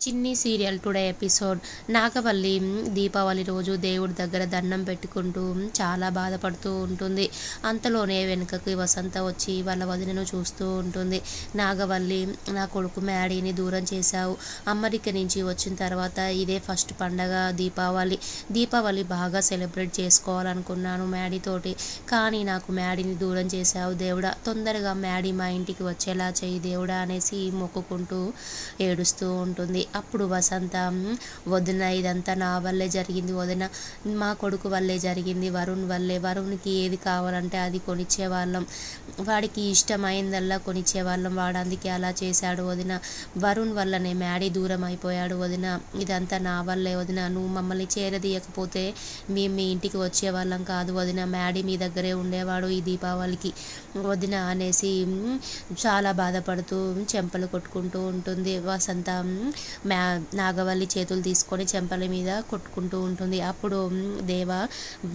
చిన్ని serial today episode. నాగవల్లి దీపావళి రోజు దేవుడి దగ్గర దండం పెట్టుకుంటూ చాలా బాధపడుతూ ఉంటుంది. అంతలోనే వెనుకకి వసంత వచ్చి వాళ్ళ వదినను చూస్తూ ఉంటుంది. నాగవల్లి, నా కొడుకు మ్యాడీని దూరం చేశావు. అమెరికా నుంచి వచ్చిన తర్వాత ఇదే ఫస్ట్ పండగ దీపావళి బాగా సెలబ్రేట్ చేసుకోవాలనుకున్నాను మ్యాడీతోటి. కానీ నాకు మ్యాడీని దూరం చేశావు దేవుడా. తొందరగా మ్యాడీ మా ఇంటికి వచ్చేలా చెయ్యి దేవుడా అనేసి మొక్కుకుంటూ ఏడుస్తూ ఉంటుంది. అప్పుడు వసంత, వదిన ఇదంతా నా వల్లే జరిగింది వదిన, మా కొడుకు వల్లే జరిగింది, వరుణ్ వల్లే. వరుణ్కి ఏది కావాలంటే అది కొనిచ్చేవాళ్ళం, వాడికి ఇష్టమైందల్లా కొనిచ్చేవాళ్ళం, వాడు అందుకే అలా చేశాడు వదిన. వరుణ్ వల్లనే మ్యాడీ దూరం అయిపోయాడు వదిన. ఇదంతా నా వల్లే వదిన. నువ్వు మమ్మల్ని చేరదీయకపోతే మేము మీ ఇంటికి వచ్చేవాళ్ళం కాదు వదిన. మ్యాడీ మీ దగ్గరే ఉండేవాడు ఈ దీపావళికి వదిన అనేసి చాలా బాధపడుతూ చెంపలు కొట్టుకుంటూ ఉంటుంది. వసంత నాగవల్లి చేతులు తీసుకొని చెంపల మీద కొట్టుకుంటూ ఉంటుంది. అప్పుడు దేవ,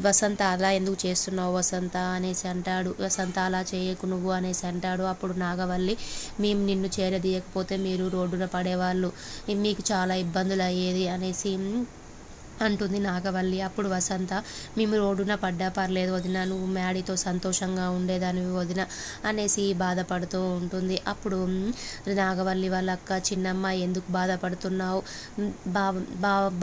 వసంత అలా ఎందుకు చేస్తున్నావు వసంత అనేసి అంటాడు. వసంత అలా చేయకు నువ్వు అనేసి అంటాడు. అప్పుడు నాగవల్లి, మేము నిన్ను చేరదీయకపోతే మీరు రోడ్డున పడేవాళ్ళు, మీకు చాలా ఇబ్బందులు అయ్యేది అనేసి అంటుంది నాగవల్లి. అప్పుడు వసంత, మేము రోడ్డున పడ్డా పర్లేదు వదిన, నువ్వు మ్యాడీతో సంతోషంగా ఉండేదానివి వదిన అనేసి బాధపడుతూ ఉంటుంది. అప్పుడు నాగవల్లి వాళ్ళ అక్క, చిన్నమ్మ ఎందుకు బాధపడుతున్నావు,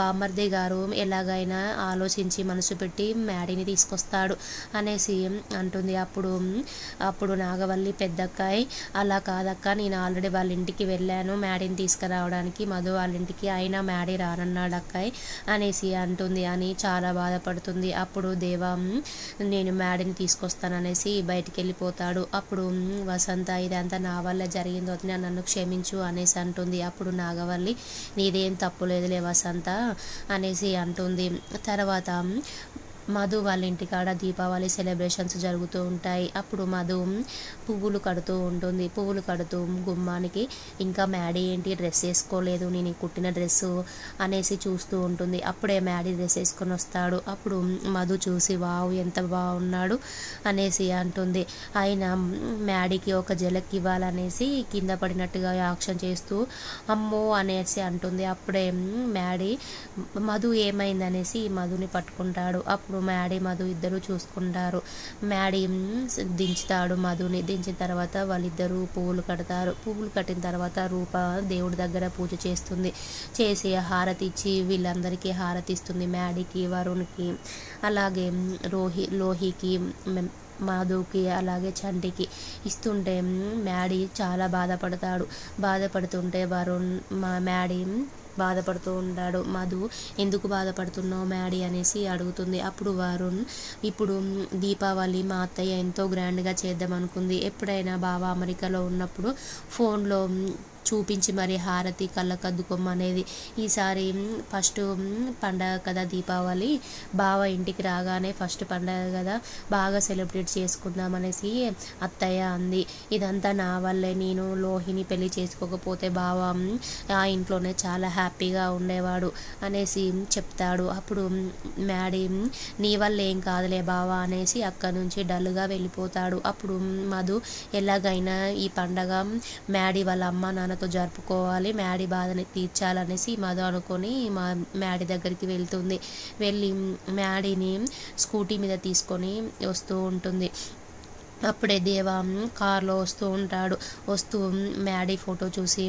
బామర్ది గారు ఎలాగైనా ఆలోచించి మనసు పెట్టి మ్యాడీని తీసుకొస్తాడు అనేసి అంటుంది. అప్పుడు నాగవల్లి పెద్దక్కాయ్, అలా కాదక్క, నేను ఆల్రెడీ వాళ్ళ ఇంటికి వెళ్ళాను మ్యాడీని తీసుకురావడానికి, మధు వాళ్ళ ఇంటికి, అయినా మ్యాడీ రానన్నాడు అక్కాయ్ అనేసి అంటుంది అని చాలా బాధపడుతుంది. అప్పుడు దేవా, నేను మ్యాడీని తీసుకొస్తాననేసి బయటికి వెళ్ళిపోతాడు. అప్పుడు వసంత, ఇదంతా నా వల్ల జరిగింది వదిన, నన్ను క్షమించు అనేసి అంటుంది. అప్పుడు నాగవల్లి, నీదేం తప్పు లేదులే వసంత అనేసి అంటుంది. తర్వాత మధు వాళ్ళ ఇంటికాడ దీపావళి సెలబ్రేషన్స్ జరుగుతూ ఉంటాయి. అప్పుడు మధు పువ్వులు కడుతూ ఉంటుంది. పువ్వులు కడుతూ గుమ్మానికి, ఇంకా మ్యాడీ ఏంటి డ్రెస్ వేసుకోలేదు, నేను కుట్టిన డ్రెస్సు అనేసి చూస్తూ ఉంటుంది. అప్పుడే మ్యాడీ డ్రెస్ వేసుకొని వస్తాడు. అప్పుడు మధు చూసి, వావ్ ఎంత బాగున్నాడు అనేసి అంటుంది. అయినా మ్యాడీకి ఒక జలక్ ఇవ్వాలనేసి కింద పడినట్టుగా యాక్షన్ చేస్తూ అమ్మో అనేసి అంటుంది. అప్పుడే మ్యాడీ, మధు ఏమైందనేసి మధుని పట్టుకుంటాడు. అప్పుడు మ్యాడీ మధు ఇద్దరు చూసుకుంటారు. మ్యాడీ దించుతాడు మధుని. దించిన తర్వాత వాళ్ళిద్దరూ పువ్వులు కడతారు. పువ్వులు కట్టిన తర్వాత రూప దేవుడి దగ్గర పూజ చేసి హారతి ఇచ్చి వీళ్ళందరికీ హారతి ఇస్తుంది, మ్యాడీకి, వరుణ్కి, అలాగే లోహికి, మధుకి, అలాగే చంటికి ఇస్తుంటే మ్యాడీ చాలా బాధపడుతుంటే వరుణ్ మ్యాడీ బాధపడుతూ ఉంటాడు. మధు, ఎందుకు బాధపడుతున్నావు మ్యాడీ అనేసి అడుగుతుంది. అప్పుడు వరుణ్, ఇప్పుడు దీపావళి మా అత్తయ్య ఎంతో గ్రాండ్గా చేద్దాం అనుకుంది, ఎప్పుడైనా బావ అమెరికాలో ఉన్నప్పుడు ఫోన్లో చూపించి మరి హారతి కళ్ళకద్దుకోమనేది, ఈసారి ఫస్ట్ పండగ కదా దీపావళి, బావ ఇంటికి రాగానే ఫస్ట్ పండగ కదా, బాగా సెలబ్రేట్ చేసుకుందాం అనేసి అత్తయ్య అంది. ఇదంతా నా వల్లే, నేను లోహిని పెళ్లి చేసుకోకపోతే బావ ఆ ఇంట్లోనే చాలా హ్యాపీగా ఉండేవాడు అనేసి చెప్తాడు. అప్పుడు మ్యాడీ, నీ వల్ల ఏం కాదులే బావ అనేసి అక్కడి నుంచి డల్గా వెళ్ళిపోతాడు. అప్పుడు మధు, ఎలాగైనా ఈ పండగ మ్యాడీ వాళ్ళ అమ్మ నాన్నతో జరుపుకోవాలి, మ్యాడీ బాధని తీర్చాలనేసి మధు అనుకొని మ్యాడీ దగ్గరికి వెళ్ళి మ్యాడీని స్కూటీ మీద తీసుకొని వస్తూ ఉంటుంది. అప్పుడే దేవ కార్లో వస్తూ మ్యాడీ ఫోటో చూసి,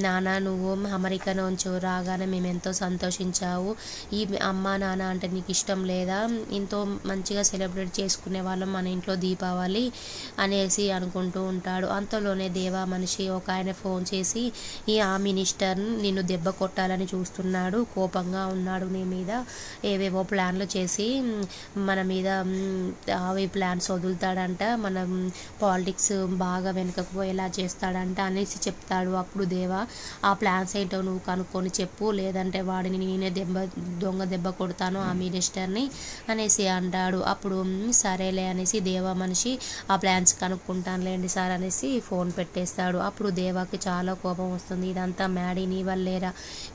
నాన్న నువ్వు అమెరికా నుంచి రాగానే మేము ఎంతో సంతోషించావు, ఈ అమ్మ నాన్న అంటే నీకు ఇష్టం లేదా, ఎంతో మంచిగా సెలబ్రేట్ చేసుకునే వాళ్ళం మన ఇంట్లో దీపావళి అనేసి అనుకుంటూ ఉంటాడు. అంతలోనే దేవ మనిషి ఒక ఆయన ఫోన్ చేసి, ఆ మినిస్టర్ నిన్ను దెబ్బ కొట్టాలని చూస్తున్నాడు, కోపంగా ఉన్నాడు నీ మీద, ఏవేవో ప్లాన్లు చేసి మన మీద అవి ప్లాన్స్ వదులుతాడంట, మన పాలిటిక్స్ బాగా వెనుకకు పోయేలా చేస్తాడంట అనేసి చెప్తాడు. అప్పుడు దేవా, ఆ ప్లాన్స్ ఏంటో నువ్వు కనుక్కొని చెప్పు, లేదంటే వాడిని నేనే దొంగ దెబ్బ కొడతాను ఆ మినిస్టర్ని అనేసి అంటాడు. అప్పుడు సరేలే అనేసి దేవా మనిషి, ఆ ప్లాన్స్ కనుక్కుంటానులేండి సార్ అనేసి ఫోన్ పెట్టేస్తాడు. అప్పుడు దేవాకి చాలా కోపం వస్తుంది. ఇదంతా మ్యాడీ నీ వల్లేరా,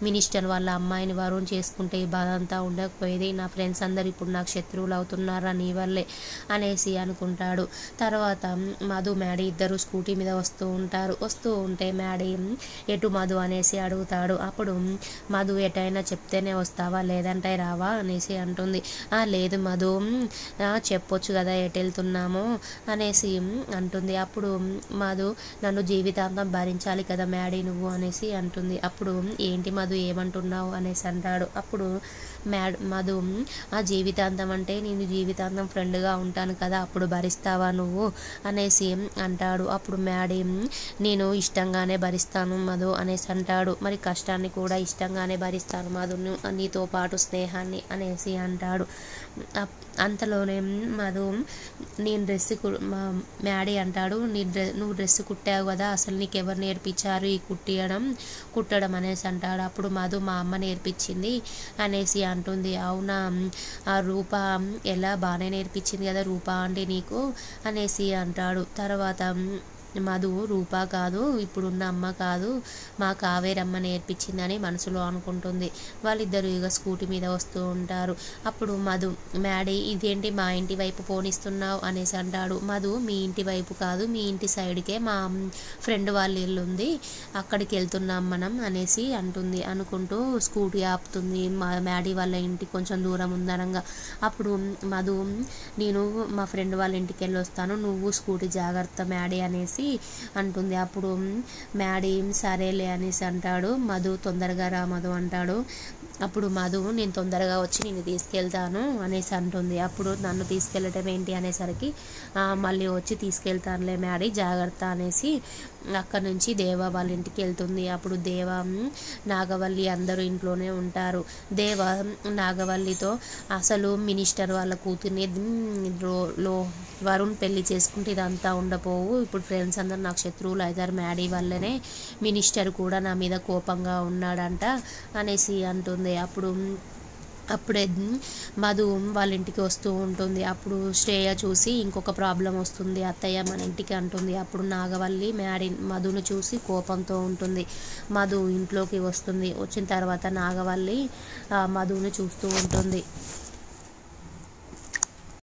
మినిస్టర్ వాళ్ళ అమ్మాయిని వరుణ్ చేసుకుంటే ఈ బాధ అంతా ఉండకపోయేది, నా ఫ్రెండ్స్ అందరు ఇప్పుడు నాకు శత్రువులు అవుతున్నారా నీ వల్లే అనేసి అనుకుంటాడు. తర్వాత మధు మ్యాడీ ఇద్దరు స్కూటీ మీద వస్తూ ఉంటారు. వస్తూ ఉంటే మ్యాడీ ఎటు మధు అనేసి అడుగుతాడు. అప్పుడు మధు ఎటైనా చెప్తేనే వస్తావా లేదంటే రావా అనేసి అంటుంది. లేదు మధు, చెప్పొచ్చు కదా ఎటు వెళ్తున్నామో అనేసి అంటుంది. అప్పుడు మధు నన్ను జీవితాంతం భరించాలి కదా మ్యాడీ నువ్వు అనేసి అంటుంది. అప్పుడు ఏంటి మధు ఏమంటున్నావు అనేసి అంటాడు. అప్పుడు మధు ఆ జీవితాంతం అంటే నేను జీవితాంతం ఫ్రెండ్గా ఉంటాను కదా అప్పుడు భరిస్తావా నువ్వు అనేసి అంటాడు. అప్పుడు మ్యాడీ నేను ఇష్టంగానే భరిస్తాను మధు అనేసి అంటాడు. మరి కష్టాన్ని కూడా ఇష్టంగానే భరిస్తాను మధు నీతో పాటు స్నేహాన్ని అనేసి అంటాడు. అంతలోనే మధు నేను మ్యాడీ అంటాడు, నువ్వు డ్రెస్ కుట్టావు కదా అసలు నీకు ఎవరు నేర్పించారు ఈ కుట్టడం అనేసి అంటాడు. అప్పుడు మధు మా అమ్మ నేర్పించింది అనేసి అంటుంది. అవునా, ఆ రూప ఎలా బాగానే నేర్పించింది కదా రూప అంటే నీకు అనేసి అంటాడు. తర్వాత మధు రూప కాదు, ఇప్పుడున్న అమ్మ కాదు, మా కావేరమ్మ నేర్పించిందని మనసులో అనుకుంటుంది. వాళ్ళిద్దరు ఇక స్కూటీ మీద వస్తూ ఉంటారు. అప్పుడు మధు మ్యాడీ ఇదేంటి మా ఇంటి వైపు పోనిస్తున్నావు అనేసి అంటాడు. మధు మీ ఇంటి వైపు కాదు, మీ ఇంటి సైడ్కే మా ఫ్రెండ్ వాళ్ళ ఇల్లు ఉంది, అక్కడికి వెళ్తున్నాం మనం అనేసి అంటుంది. అనుకుంటూ స్కూటీ ఆపుతుంది. మా మ్యాడీ వాళ్ళ ఇంటి కొంచెం దూరం ఉందనగా. అప్పుడు మధు నేను మా ఫ్రెండ్ వాళ్ళ ఇంటికి వెళ్ళి వస్తాను, నువ్వు స్కూటీ జాగ్రత్త మ్యాడీ అనేసి అంటుంది. అప్పుడు మ్యాడీ సరేలే అనేసి అంటాడు. మధు తొందరగా రా మధు అంటాడు. అప్పుడు మధు నేను తొందరగా వచ్చి నిన్ను తీసుకెళ్తాను అనేసి అంటుంది. అప్పుడు నన్ను తీసుకెళ్ళటం ఏంటి అనేసరికి మళ్ళీ వచ్చి తీసుకెళ్తానులే మ్యాడీ జాగ్రత్త అనేసి అక్కడ నుంచి దేవ వాళ్ళ ఇంటికి వెళ్తుంది. అప్పుడు దేవ నాగవల్లి అందరూ ఇంట్లోనే ఉంటారు. దేవ నాగవల్లితో అసలు మినిస్టర్ వాళ్ళ కూతుర్ని వరుణ్ పెళ్లి చేసుకుంటే ఇదంతా ఉండపోవు, ఇప్పుడు ఫ్రెండ్స్ అందరు నాకు శత్రువులు అవుతారు, మ్యాడీ వల్లనే మినిస్టర్ కూడా నా మీద కోపంగా ఉన్నాడంట అనేసి అంటుంది. అప్పుడే మధు వాళ్ళ ఇంటికి వస్తూ ఉంటుంది. అప్పుడు శ్రేయ చూసి ఇంకొక ప్రాబ్లం వస్తుంది, అత్తయ్య మన ఇంటికి అంటుంది. అప్పుడు నాగవల్లి మధును చూసి కోపంతో ఉంటుంది. మధు ఇంట్లోకి వస్తుంది. వచ్చిన తర్వాత నాగవల్లి మధుని చూస్తూ ఉంటుంది.